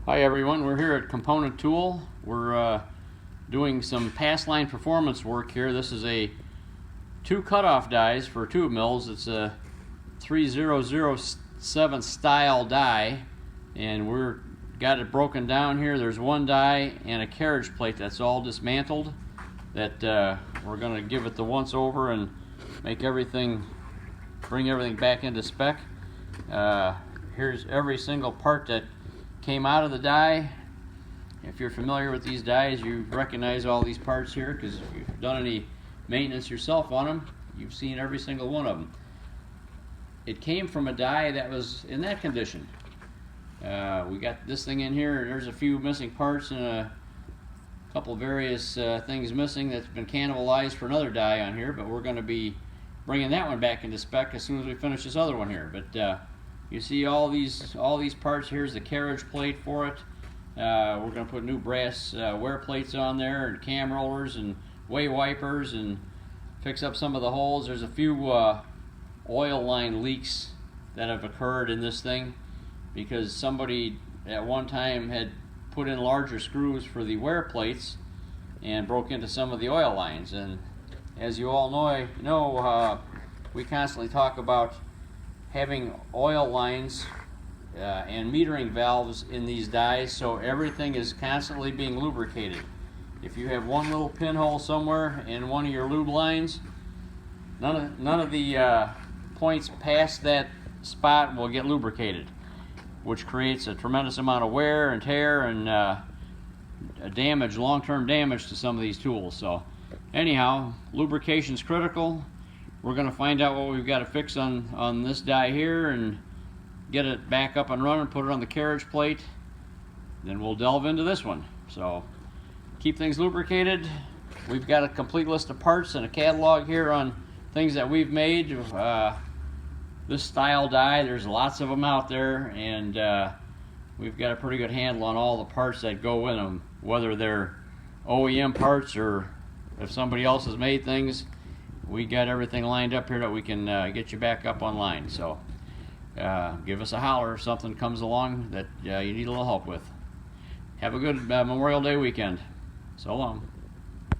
Hi everyone, we're here at Component Tool. We're doing some pass line performance work here. This is a 2 cutoff dies for tube mills. It's a 3007 style die, and we're got it broken down here. There's one die and a carriage plate that's all dismantled that we're going to give it the once over and bring everything back into spec. Here's every single part that came out of the die. If you're familiar with these dies, you recognize all these parts here because if you've done any maintenance yourself on them, you've seen every single one of them. It came from a die that was in that condition. We got this thing in here, and there's a few missing parts and a couple various things missing that's been cannibalized for another die on here, but we're going to be bringing that one back into spec as soon as we finish this other one here. But you see all these parts. Here's the carriage plate for it. We're going to put new brass wear plates on there, and cam rollers and way wipers, and fix up some of the holes. There's a few oil line leaks that have occurred in this thing because somebody at one time had put in larger screws for the wear plates and broke into some of the oil lines. And as you all know, we constantly talk about having oil lines and metering valves in these dies, so everything is constantly being lubricated. If you have one little pinhole somewhere in one of your lube lines, none of the points past that spot will get lubricated, which creates a tremendous amount of wear and tear and long-term damage to some of these tools. So anyhow, lubrication is critical. We're going to find out what we've got to fix on this die here and get it back up and running, put it on the carriage plate. Then we'll delve into this one. So keep things lubricated. We've got a complete list of parts and a catalog here on things that we've made. This style die, there's lots of them out there, and we've got a pretty good handle on all the parts that go in them, whether they're OEM parts or if somebody else has made things. We got everything lined up here that we can get you back up online. So give us a holler if something comes along that you need a little help with. Have a good Memorial Day weekend. So long.